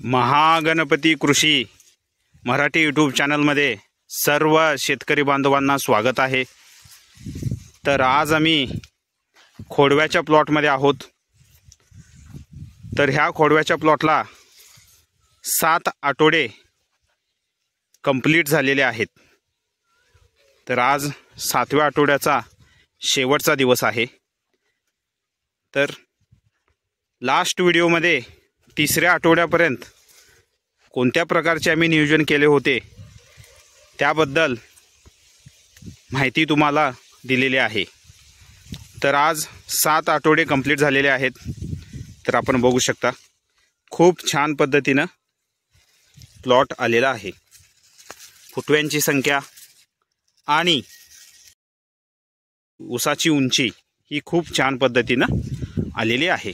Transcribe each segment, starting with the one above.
महागणपती कृषी मराठी यूट्यूब चॅनलमध्ये सर्व शेतकरी बांधवांना स्वागत आहे। तर आज आम्ही खोडव्याच्या प्लॉटमध्ये आहोत। तर ह्या खोडव्याच्या प्लॉटला 7 आठवडे कंप्लीट झालेले आहेत। तर आज 7व्या आठवड्याचा शेवटचा दिवस आहे। तर लास्ट व्हिडिओमध्ये 3ऱ्या आठवड्यापर्यंत कोणत्या प्रकारचे आम्ही नियोजन केले होते त्याबद्दल माहिती तुम्हाला दिलेली आहे। तर आज 7 आठवडे कंप्लीट झालेले आहेत। तर आपण बघू शकता खूप छान पद्धतीने प्लॉट आलेला आहे। फुटव्यांची संख्या आणि ऊसाची उंची ही खूप छान पद्धतीने आलेली आहे।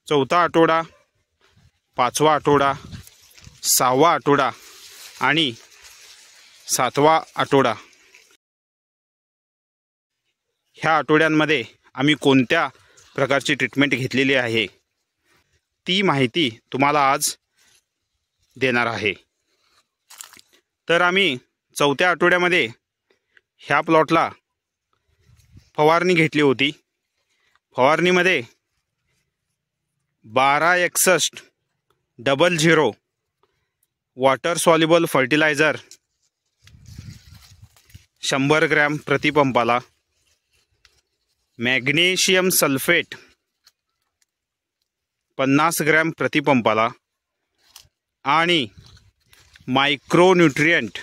चौथा आठवडा, 5वा आठवडा, 6वा आठवडा आणि 7वा आठवडा ह्या आठवड्यांमध्ये आम्ही कोणत्या प्रकारची ट्रीटमेंट घेतलेली आहे ती माहिती तुम्हाला आज देणार आहे। तर आम्ही 4थ्या आठवड्यामध्ये ह्या प्लॉटला फवारणी घेतली होती। फवारणीमध्ये 126100 वॉटर सॉल्युबल फर्टिलायझर 100 ग्रॅम प्रति पंपाला, मॅग्नेशियम सल्फेट 50 ग्रॅम प्रति पंपाला आणि मायक्रोन्यूट्रिएंट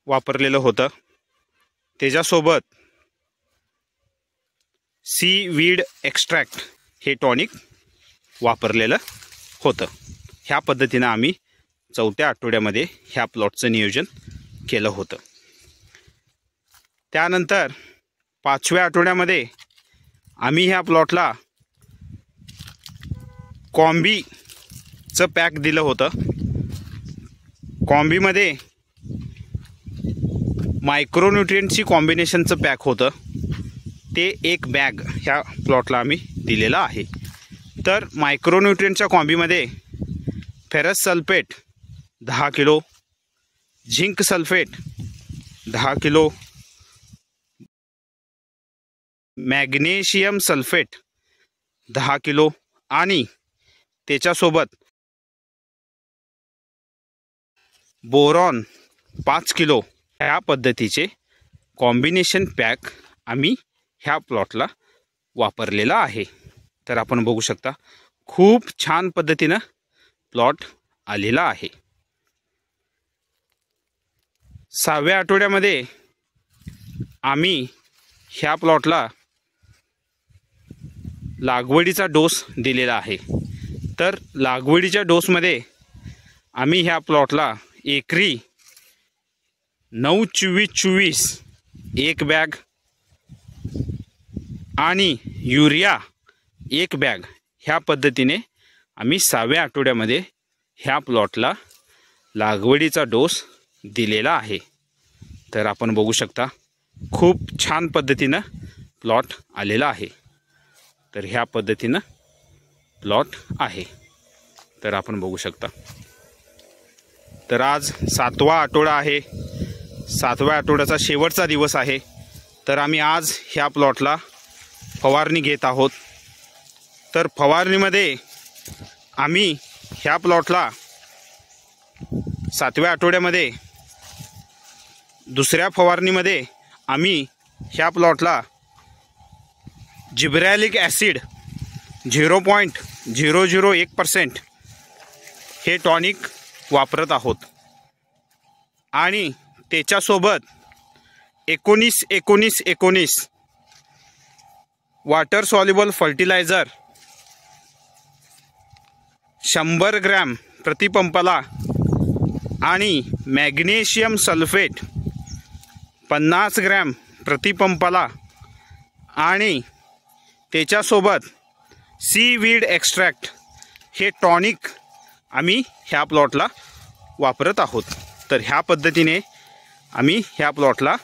वापरलेलं होतं। त्याच्यासोबत सीवीड एक्स्ट्रॅक्ट हे टॉनिक वापरलेलं होतं। ह्या पद्धतीने आम्ही 4थ्या आठवड्यामध्ये ह्या प्लॉटचं नियोजन केलं होतं। त्यानंतर 5व्या आठवड्यामध्ये आम्ही ह्या प्लॉटला कॉम्बीचं पॅक दिलं होतं। कॉम्बीमध्ये मायक्रोन्यूट्रिएंटची कॉम्बिनेशनचं पॅक होतं। ते एक बॅग ह्या प्लॉटला आम्ही दिलेलं आहे। तर मायक्रोन्यूट्रिएंटच्या कॉम्बीमध्ये ferrous sulphate 10 kilo, zinc sulphate 10 kilo, magnesium sulphate 10 kilo आणि त्याच्यासोबत बोरॉन 5 किलो ह्या पद्धतीचे कॉम्बिनेशन पॅक आम्ही ह्या प्लॉटला वापरलेला आहे। तर आपण बघू शकता खूप छान पद्धतीने प्लॉट आलेला आहे। 6व्या आठवड्यामध्ये आम्ही ह्या प्लॉटला लागवडीचा डोस दिलेला आहे। तर लागवडीच्या डोसमध्ये आम्ही ह्या प्लॉटला एकरी 9-24-24 एक बॅग आणि युरिया 1 बॅग ह्या पद्धतीने आम्ही 6व्या आठवड्यामध्ये ह्या प्लॉटला लागवडीचा डोस दिलेला आहे। तर आपण बघू शकता खूप छान पद्धतीने प्लॉट आलेला आहे। तर ह्या पद्धतीने प्लॉट आहे। तर आपण बघू शकता। तर आज 7वा आठवडा आहे। 7व्या आठवड्याचा शेवटचा दिवस आहे। तर आम्ही आज ह्या प्लॉटला फवारणी घेत आहोत। तर फवारणीमध्ये आम्ही ह्या प्लॉटला 7व्या आठवड्यामध्ये 2ऱ्या फवारणीमध्ये आम्ही ह्या प्लॉटला जिब्रॅलिक ॲसिड 0.001% हे टॉनिक वापरत आहोत आणि त्याच्यासोबत 19-19-19 वॉटर सॉल्युबल फर्टिलायझर 100 ग्रॅम प्रति पंपाला आणि मॅग्नेशियम सल्फेट 50 ग्रॅम प्रति पंपाला आणि त्याच्यासोबत सीवीड एक्स्ट्रॅक्ट हे टॉनिक आम्ही ह्या प्लॉटला वापरत आहोत। तर ह्या पद्धतीने आम्ही ह्या प्लॉटला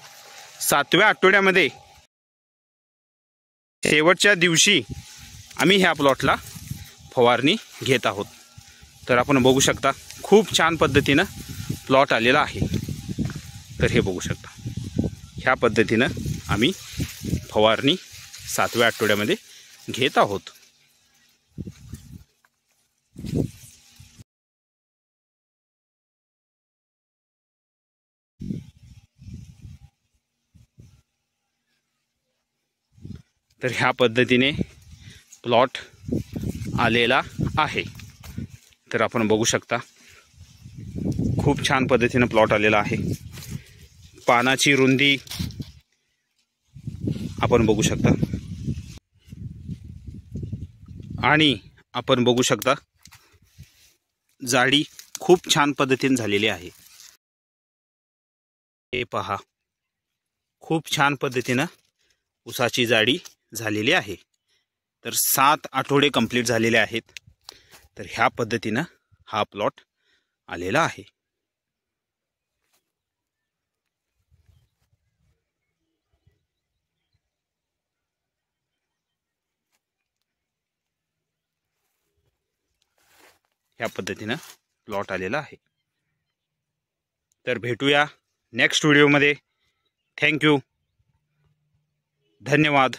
7व्या आठवड्यामध्ये शेवटच्या दिवशी आम्ही ह्या प्लॉटला फवारणी घेत आहोत। तर आपण बघू शकता खूप छान पद्धतीनं प्लॉट आलेला आहे। तर हे बघू शकता ह्या पद्धतीनं आम्ही फवारणी 7व्या आठवड्यामध्ये घेत आहोत। तर ह्या पद्धतीने प्लॉट आलेला आहे। तर आपण बघू शकता खूप छान पद्धतीने प्लॉट आलेला आहे। पानाची रुंदी आपण बघू शकता आणि आपण बघू शकता जाडी खूप छान पद्धतीने झालेली आहे। हे पहा खूप छान पद्धतीने ऊसाची जाडी झालेली आहे। तर 7 आठवडे कंप्लीट झालेले आहेत। तर ह्या पद्धतीने हा प्लॉट आलेला आहे। ह्या पद्धतीने प्लॉट आलेला आहे। तर भेटूया नेक्स्ट व्हिडिओमध्ये। थँक्यू, धन्यवाद।